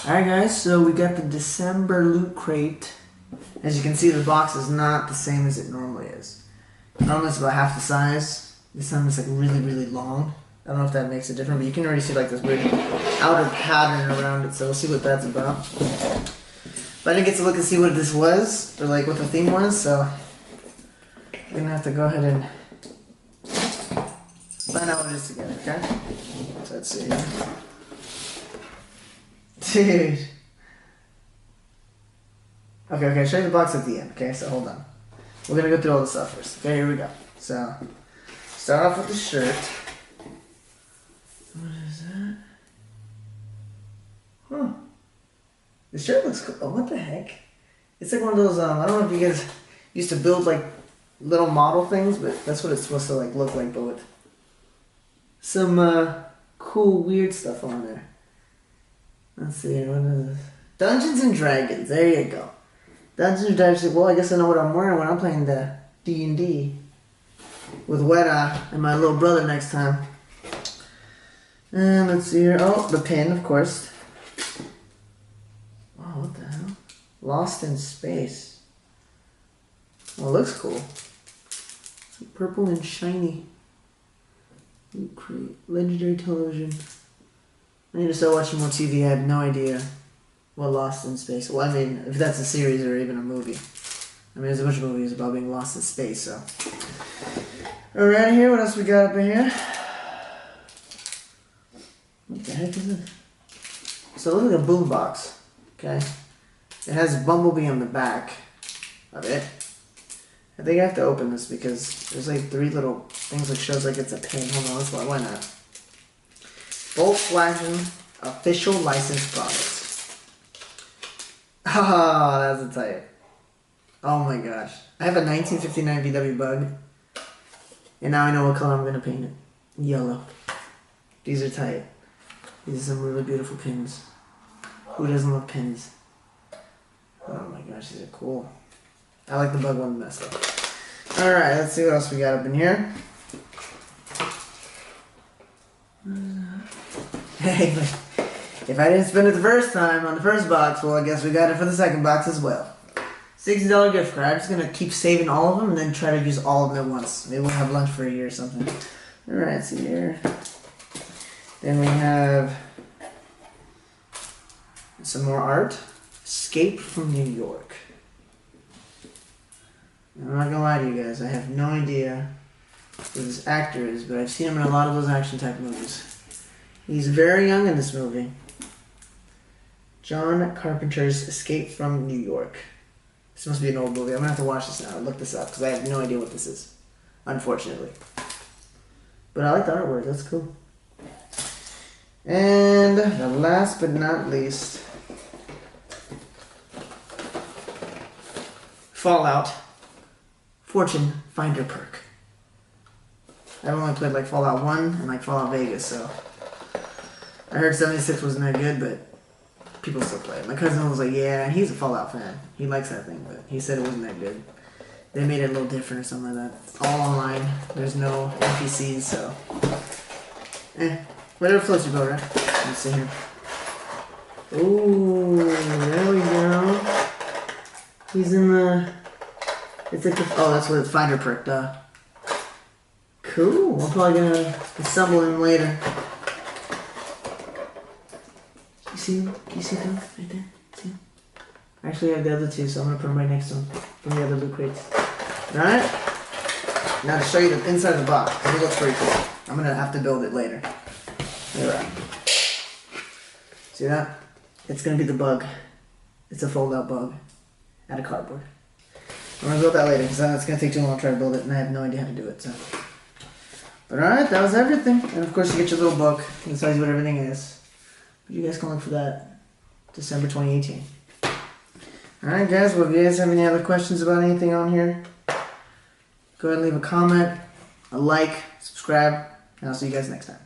Alright guys, so we got the December loot crate. As you can see, the box is not the same as it normally is. Normally it's about half the size. This time it's like really long. I don't know if that makes it different, but you can already see like this weird outer pattern around it, so we'll see what that's about. But I didn't get to look and see what this was, or like what the theme was, so we're gonna have to go ahead and find out what it is together, okay? So let's see here. Dude. Okay, I'll show you the box at the end, okay? So hold on. We're gonna go through all the stuff first. Okay, here we go. So, start off with the shirt. What is that? Huh. The shirt looks cool. Oh, what the heck? It's like one of those, I don't know if you guys used to build like little model things, but that's what it's supposed to like look like, but with some cool weird stuff on there. Let's see, what is this? Dungeons and Dragons, there you go. Dungeons and Dragons, well, I guess I know what I'm wearing when I'm playing the D&D with Weta and my little brother next time. And let's see here, oh, the pin, of course. Oh, what the hell? Lost in Space. Well, it looks cool. It's like purple and shiny. Loot crate, legendary television. I need to start watching more TV. I have no idea what Lost in Space. Well, I mean, if that's a series or even a movie. I mean, there's a bunch of movies about being lost in space, so. Alright, here, what else we got up in here? What the heck is it? So it looks like a boombox, okay? It has Bumblebee on the back of it. I think I have to open this because there's like 3 little things that shows like it's a pin. Hold on, let's why not? Volkswagen official licensed products. Oh, that's a type. Oh my gosh. I have a 1959 VW Bug. And now I know what color I'm going to paint it. Yellow. These are tight. These are some really beautiful pins. Who doesn't love pins? Oh my gosh, these are cool. I like the Bug one the best though. Alright, let's see what else we got up in here. Hey, if I didn't spend it the first time on the first box, well, I guess we got it for the second box as well. $60 gift card. I'm just going to keep saving all of them and then try to use all of them at once. Maybe we'll have lunch for a year or something. Alright, see here. Then we have some more art. Escape from New York. I'm not going to lie to you guys. I have no idea who this actor is, but I've seen him in a lot of those action type movies. He's very young in this movie. John Carpenter's Escape from New York. This must be an old movie. I'm going to have to watch this now. Look this up because I have no idea what this is. Unfortunately. But I like the artwork. That's cool. And the last but not least. Fallout. Fortune Finder perk. I've only played like Fallout 1 and like Fallout Vegas, so I heard 76 wasn't that good, but people still play it. My cousin was like, yeah, he's a Fallout fan. He likes that thing, but he said it wasn't that good. They made it a little different or something like that. It's all online. There's no NPCs, so whatever floats your boat, right? Let's see here. Ooh, there we go. He's in the, it's like the, oh, that's what it's Finder perk, duh. Cool. I'm probably gonna assemble him later. You see him? Can you see them right there? See him? Actually, I have the other two, so I'm gonna put them right next to him from the other loot crates. Alright? Now to show you the inside of the box, because it looks pretty cool. I'm gonna have to build it later. Alright. See that? It's gonna be the Bug. It's a fold-out Bug out of cardboard. I'm gonna build that later because it's gonna take too long to try to build it, and I have no idea how to do it. So, but alright, that was everything. And of course, you get your little book that tells you what everything is. But you guys can look for that December 2018. Alright, guys. Well, if you guys have any other questions about anything on here, go ahead and leave a comment, a like, subscribe, and I'll see you guys next time.